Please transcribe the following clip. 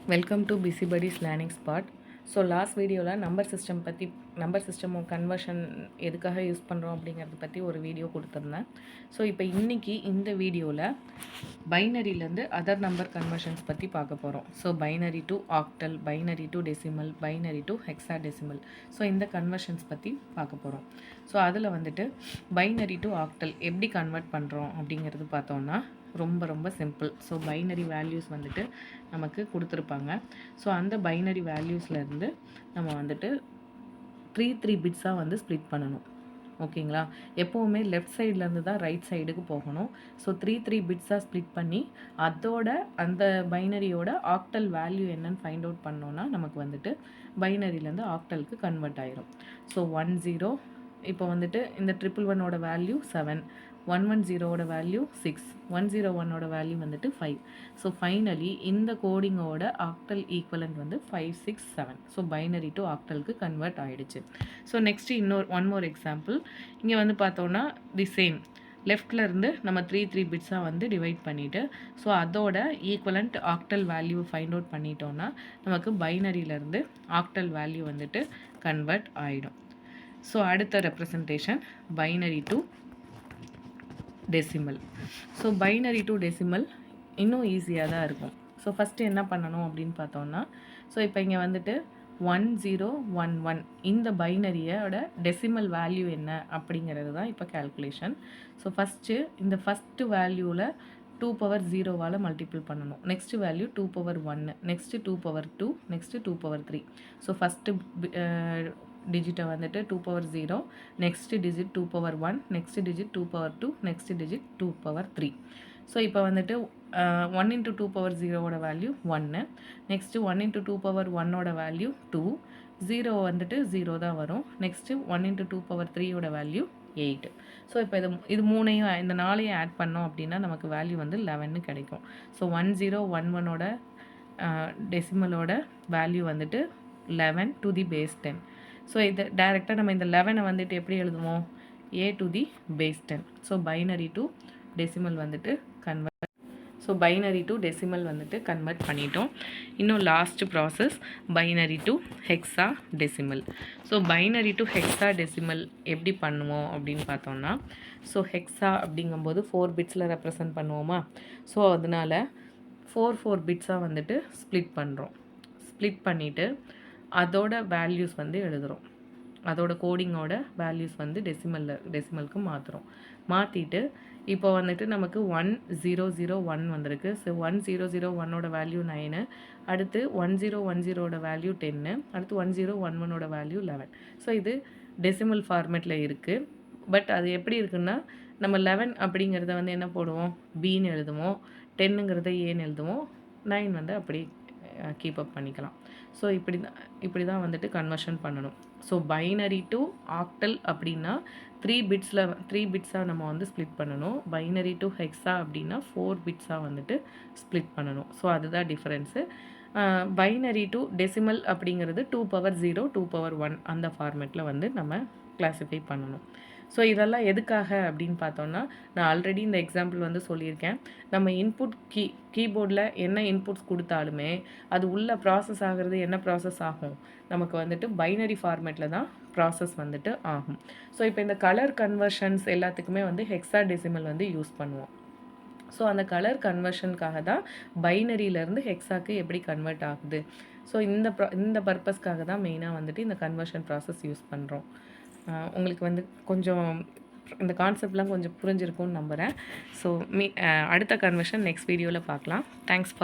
Welcome to பிஸிபடிஸ் learning spot. So last வீடியோவில் number system conversion எதுக்காக யூஸ் பண்ணுறோம் அப்படிங்கிறத பற்றி ஒரு வீடியோ கொடுத்துருந்தேன். ஸோ இப்போ இன்றைக்கி இந்த வீடியோவில் பைனரியிலேருந்து அதர் நம்பர் கன்வர்ஷன்ஸ் பற்றி பார்க்க போகிறோம். So binary to octal, binary to decimal, binary to hexadecimal. So இந்த கன்வர்ஷன்ஸ் பற்றி பார்க்க போகிறோம். ஸோ அதில் வந்துட்டு பைனரி டு ஆக்டல் எப்படி கன்வெர்ட் பண்ணுறோம் அப்படிங்கிறது பார்த்தோன்னா ரொம்ப சிம்பிள். ஸோ பைனரி வேல்யூஸ் வந்துட்டு நமக்கு கொடுத்துருப்பாங்க. ஸோ அந்த பைனரி வேல்யூஸ்லேருந்து நம்ம வந்துட்டு த்ரீ பிட்ஸாக வந்து ஸ்ப்ளிட் பண்ணணும். ஓகேங்களா? எப்போவுமே லெஃப்ட் சைட்லேருந்து தான் ரைட் சைடுக்கு போகணும். ஸோ த்ரீ பிட்ஸாக ஸ்ப்ளிட் பண்ணி அதோட அந்த பைனரியோட ஆக்டல் வேல்யூ என்னன்னு ஃபைண்ட் அவுட் பண்ணோன்னா நமக்கு வந்துட்டு பைனரியிலேருந்து ஆக்டலுக்கு கன்வெர்ட் ஆயிரும். ஸோ 10 இப்போ வந்துட்டு இந்த 111ஓட வேல்யூ 7, 110ஓட வேல்யூ 6, 101ஓட வேல்யூ வந்துட்டு 5. ஸோ ஃபைனலி இந்த கோடிங்கோட ஆக்டல் ஈக்குவலண்ட் வந்து 5, 6, 7. ஸோ பைனரி டு ஆக்டலுக்கு கன்வெர்ட் ஆகிடுச்சு. So next one more example. இங்கே வந்து பார்த்தோன்னா தி சேம் லெஃப்ட்லேருந்து நம்ம த்ரீ பிட்ஸாக வந்து டிவைட் பண்ணிவிட்டு ஸோ அதோட equivalent octal value find out பண்ணிட்டோன்னா நமக்கு பைனரியிலேருந்து ஆக்டல் வேல்யூ வந்துட்டு கன்வெர்ட் ஆகிடும். ஸோ அடுத்த representation binary to decimal. So binary to decimal இன்னும் ஈஸியாக தான் இருக்கும். ஸோ ஃபஸ்ட்டு என்ன பண்ணணும் அப்படின்னு பார்த்தோன்னா ஸோ இப்போ இங்கே வந்துட்டு 1011 இந்த பைனரியோட டெசிமல் வேல்யூ என்ன அப்படிங்கிறது தான் இப்போ கேல்குலேஷன். ஸோ ஃபஸ்ட்டு வேல்யூவில் 2^0 மல்டிபிள் பண்ணணும். Next value 2^1, next 2^2, next 2^3. So first டிஜிட்டை வந்துட்டு 2^0, next digit 2^1, next digit 2^2, next digit 2^3. So இப்போ வந்துட்டு 1 × 2^0ஓட வேல்யூ 1, நெக்ஸ்ட்டு 1 × 2^1ஓட வேல்யூ 2, 0 வந்துட்டு 0 தான் வரும். Next 1 × 2^3ஓட value 8. ஸோ இப்போ இது மூணையும் இந்த 4ஐயும் ஆட் பண்ணோம் அப்படின்னா நமக்கு வேல்யூ வந்து 11 கிடைக்கும். ஸோ 1011ஓட டெசிமலோட வேல்யூ வந்துட்டு 11 to the base 10. ஸோ இது டைரெக்டாக நம்ம இந்த 11 வந்துட்டு எப்படி எழுதுவோம்? a to the base 10. So binary to decimal வந்துட்டு கன்வெர்ட் பண்ணிட்டோம். இன்னும் last process binary to hexa decimal. So binary to hexa decimal எப்படி பண்ணுவோம் அப்படின்னு பார்த்தோம்னா ஸோ ஹெக்ஸா அப்படிங்கும்போது 4 பிட்ஸில் ரெப்ரசன்ட் பண்ணுவோமா? ஸோ அதனால் 4 பிட்ஸாக வந்துட்டு ஸ்ப்ளிட் பண்ணுறோம். ஸ்ப்ளிட் பண்ணிவிட்டு அதோட வேல்யூஸ் வந்து எழுதுகிறோம். அதோட கோடிங்கோட வேல்யூஸ் வந்து டெசிமலுக்கு மாற்றிட்டு இப்போ வந்துட்டு நமக்கு 1001 வந்திருக்கு. ஸோ 1001ஓட வேல்யூ 9, அடுத்து 1010ஓட வேல்யூ 10, அடுத்து 1011ஓட வேல்யூ 11. ஸோ இது டெசிமல் ஃபார்மேட்டில் இருக்குது. பட் அது எப்படி இருக்குன்னா நம்ம 11 அப்படிங்கிறத வந்து என்ன போடுவோம்? பின்னு எழுதுவோம், 10ங்கிறத ஏன்னு எழுதுவோம், 9 வந்து அப்படி கீப் அப் பண்ணிக்கலாம். ஸோ இப்படி தான் வந்துட்டு கன்வர்ஷன் பண்ணணும். ஸோ பைனரி டு ஆக்டல் அப்படின்னா 3 பிட்ஸாக நம்ம வந்து ஸ்ப்ளிட் பண்ணணும். பைனரி டு ஹெக்ஸா அப்படின்னா 4 பிட்ஸாக வந்துட்டு ஸ்ப்ளிட் பண்ணணும். ஸோ அதுதான் டிஃப்ரென்ஸு. பைனரி டு டெசிமல் அப்படிங்கிறது 2^0, 2^1 அந்த ஃபார்மேட்டில் வந்து நம்ம கிளாஸிஃபை பண்ணணும். ஸோ இதெல்லாம் எதுக்காக அப்படின்னு பார்த்தோன்னா நான் ஆல்ரெடி இந்த எக்ஸாம்பிள் வந்து சொல்லியிருக்கேன். நம்ம இன்புட் கீபோர்டில் என்ன இன்புட்ஸ் கொடுத்தாலுமே அது உள்ளே ப்ராசஸ் ஆகிறது என்ன ப்ராசஸ் ஆகும்? நமக்கு வந்துட்டு பைனரி ஃபார்மேட்டில் தான் ப்ராசஸ் வந்துட்டு ஆகும். ஸோ இப்போ இந்த கலர் கன்வர்ஷன்ஸ் எல்லாத்துக்குமே வந்து ஹெக்ஸாடெசிமல் வந்து யூஸ் பண்ணுவோம். ஸோ அந்த கலர் கன்வர்ஷனுக்காக தான் பைனரியிலேருந்து ஹெக்ஸாக்கு எப்படி கன்வெர்ட் ஆகுது. ஸோ இந்த பர்பஸ்க்காக தான் மெயினாக வந்துட்டு இந்த கன்வர்ஷன் ப்ராசஸ் யூஸ் பண்ணுறோம். உங்களுக்கு வந்து கொஞ்சம் இந்த கான்செப்ட்லாம் கொஞ்சம் புரிஞ்சிருக்கும்னு நம்புகிறேன். ஸோ அடுத்த கன்வர்ஷன் நெக்ஸ்ட் வீடியோவில் பார்க்கலாம். Thanks for